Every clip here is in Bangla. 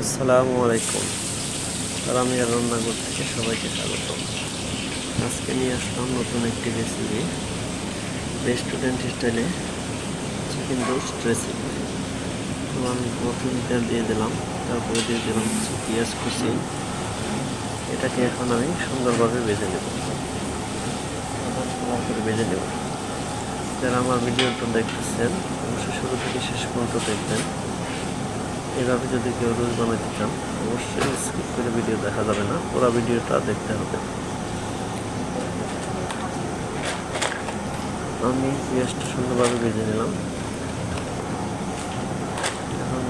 আসসালামু আলাইকুম। রামিয়া রান্নাঘর থেকে সবাইকে স্বাগত। আজকে নিয়ে আসলাম নতুন একটি রেসিপি, রেস্টুরেন্ট স্টাইলে চিকেন রোস্ট রেসিপি। তো আমি প্রথমে তেল দিয়ে দিলাম, তারপরে দিয়ে দিলাম কিছু পেঁয়াজ কুচি। এটাকে এখন আমি সুন্দরভাবে ভেজে নেব, করে ভেজে নেব। যারা আমার ভিডিওটা দেখতেছেন অবশ্যই শুরু থেকে শেষ পর্যন্ত দেখবেন। এভাবে যদি কেউ রোজ বানাতে চান অবশ্যই স্কিপ করে ভিডিও দেখা যাবে না, পুরো ভিডিওটা দেখতে হবে। আমি পেঁয়াজটা সুন্দরভাবে ভেজে নিলাম। এখন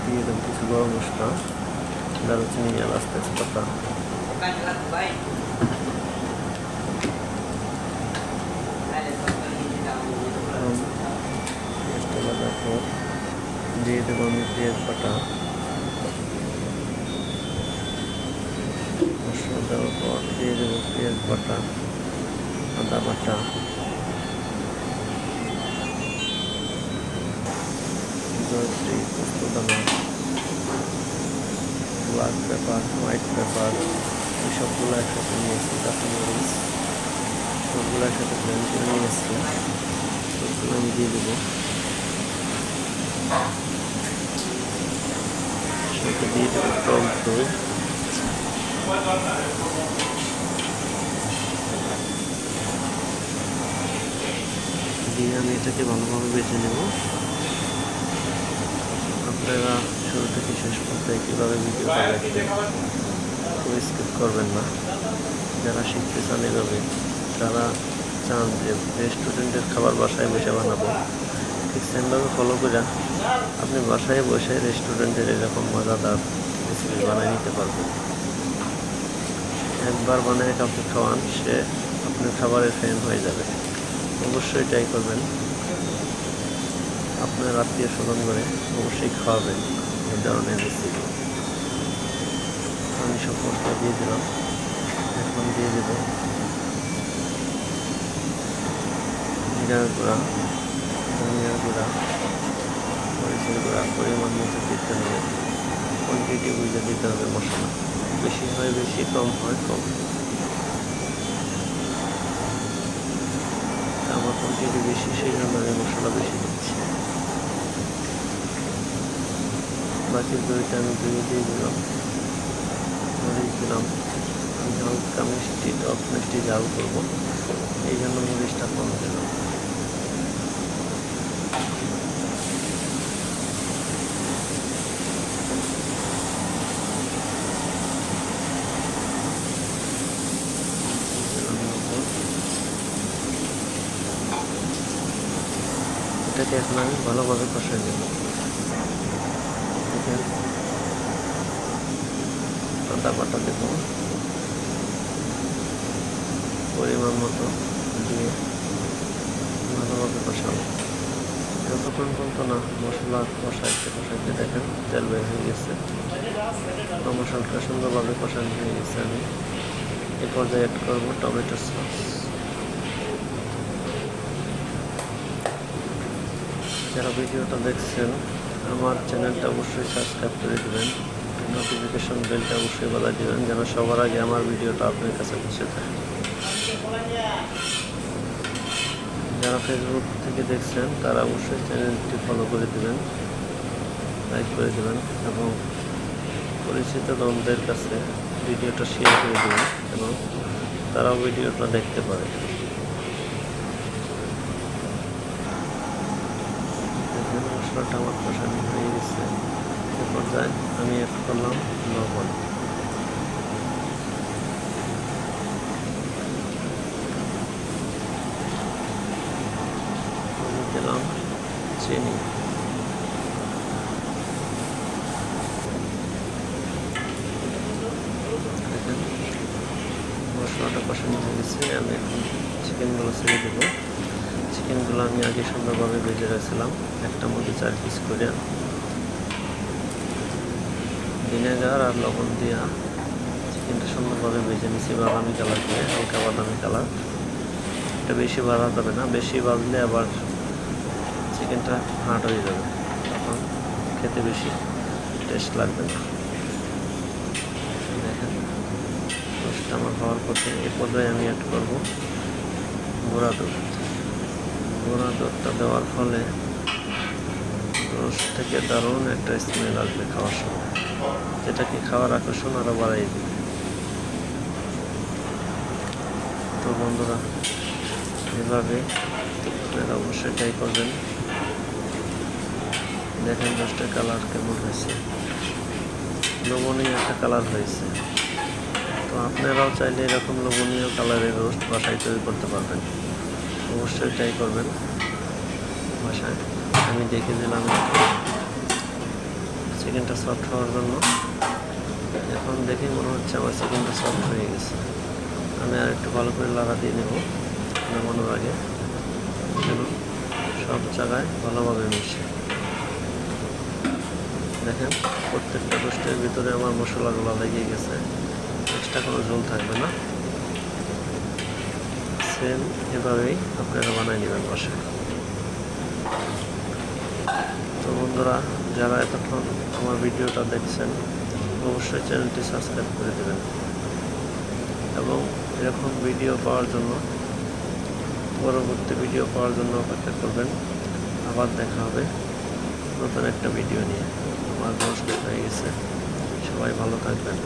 দিয়ে দেবো কিছু গরম মশলা, দারুচিনি, এলাচ, তেজপাতা। পেঁয়াজটা ভাজার পর দিয়ে দেবো আমি পেঁয়াজ বাটা। মশলা দেওয়ার পর দিয়ে দেবো পেঁয়াজ বাটা, আদা বাটা, জয়ত্রী, পোস্তদানা, ব্ল্যাক পেপার, হোয়াইট পেপার, এই সবগুলো একসাথে নিয়েছি। কাঁচামরিচ সবগুলো একসাথে ব্লেন্ড করে নিয়েছি। সবগুলো আমি দিয়ে দেবো। সাথে দিয়ে দেবো টক দই। দিয়ে আমি এটাকে ভালোভাবে বেছে নেব। আপনারা শুরু থেকে শেষ পর্যন্ত কীভাবে ভিডিওটা দেখবেন, কেউ স্কিপ করবেন না। যারা শিখতে চান এভাবে, যারা চান যে রেস্টুরেন্টের খাবার বাসায় বসে বানাবো, ঠিক সেমভাবে ফলো করে আপনি বাসায় বসে রেস্টুরেন্টের এরকম মজাদার রেসিপি বানিয়ে নিতে পারবেন। একবার বানিয়ে কাউকে খাওয়ান, সে আপনার খাবারের ফ্যান হয়ে যাবে। অবশ্যই ট্রাই করবেন, আপনার আত্মীয় স্বজন করে অবশ্যই খাওয়াবেন এই ধরনের রেসিপি। আমি সব মশলা দিয়ে দিলাম। এখন দিয়ে দেব জিরার গুঁড়া, ধনিয়ার গুঁড়া, মরিচের গুঁড়া পরিমাণ মতো দিতে হবে। কোয়ান্টিটি বুঝে দিতে হবে মশলা, বেশি হয় বেশি, কম হয় কম। আমার কোয়ান্টিটি বেশি, সেই জন্য আমি মশলা বেশি দিচ্ছি। বাকি দইটা আমি দিয়ে দিলাম, মরিচ দিলাম। আমি হালকা মিষ্টি, টক মিষ্টি ঝাল করবো, এই জন্য মরিচটা কম দিলাম। এটাকে এখন আমি ভালোভাবে কষাই নেব। আদা বাটা দেব পরিমাণ মতো, দিয়ে ভালোভাবে কষাবো যতক্ষণ পর্যন্ত না মশলা কষাইতে দেখেন তেল বের হয়ে গেছে। মশলাটা সুন্দরভাবে কষানো হয়ে গেছে। আমি এ পর্যায়ে অ্যাড করবো টমেটো সস। যারা ভিডিওটা দেখছেন আমার চ্যানেলটা অবশ্যই সাবস্ক্রাইব করে দেবেন, নোটিফিকেশন বেলটা অবশ্যই বাজিয়ে দেবেন, যেন সবার আগে আমার ভিডিওটা আপনার কাছে পৌঁছে যায়। যারা ফেসবুক থেকে দেখছেন তারা অবশ্যই চ্যানেলটি ফলো করে দেবেন, লাইক করে দেবেন এবং পরিচিত বন্ধুদের কাছে ভিডিওটা শেয়ার করে দেবেন এবং তারাও ভিডিওটা দেখতে পারে। দেখেন মশলাটা আমার কষানো হয়ে গেছে। এ পর্যায়ে আমি অ্যাড করলাম লবণ। দিলাম চিনি। দেখেন মশলাটা কষানো হয়ে গেছে। আমি এখন চিকেনগুলো ছেড়ে দেবো। চিকেনগুলো আমি আগে সুন্দরভাবে ভেজে রেখেছিলাম, একটা মধ্যে 4 পিস করে ভিনেগার আর লবণ দিয়া চিকেনটা সুন্দরভাবে ভেজে নিচ্ছি বাদামি কালার দিয়ে, হালকা বাদামি কালার। এটা বেশি ভাজা যাবে না, বেশি ভাজলে আবার চিকেনটা হার্ড হয়ে যাবে, তখন খেতে বেশি টেস্ট লাগবে। দেখেন রোস্টটা আমার হওয়ার পথে এই পর্যায়ে আমি অ্যাড করব গুঁড়া দুধ। গুঁড়া দুধটা দেওয়ার ফলে রোস্ট থেকে দারুণ একটা স্মেল আসবে খাওয়ার সময়, যেটা কি খাওয়ার আকর্ষণ আরও বাড়াই দিবে। তো বন্ধুরা, এভাবে আপনারা অবশ্যই ট্রাই করবেন। দেখেন রোস্টের কালার কেমন হয়েছে, লবণীয় একটা কালার হয়েছে। তো আপনারাও চাইলে এরকম লবণীয় কালারের রোস্ট বাসায় তৈরি করতে পারবেন। অবশ্যই ট্রাই করবেন বাসায়। আমি দেখে দিলাম চিকেনটা সফট হওয়ার জন্য। এখন দেখে মনে হচ্ছে আমার চিকেনটা সফট হয়ে গেছে। আমি আর একটু ভালো করে লাড়া দিয়ে নেব নামানোর আগে, যেন সব জায়গায় ভালোভাবে মিশে। দেখেন প্রত্যেকটা রোস্টের ভিতরে আমার মশলাগুলো লেগে গেছে, এক্সট্রা কোনো ঝোল থাকবে না। সেম এভাবেই আপনারা বানিয়ে নেবেন বাসায়। তো বন্ধুরা, যারা এতক্ষণ আমার ভিডিওটা দেখছেন অবশ্যই চ্যানেলটি সাবস্ক্রাইব করে দেবেন এবং এরকম ভিডিও পাওয়ার জন্য, পরবর্তী ভিডিও পাওয়ার জন্য অপেক্ষা করবেন। আবার দেখা হবে নতুন একটা ভিডিও নিয়ে। আমার রোস্ট হয়ে গেছে, সবাই ভালো থাকবেন।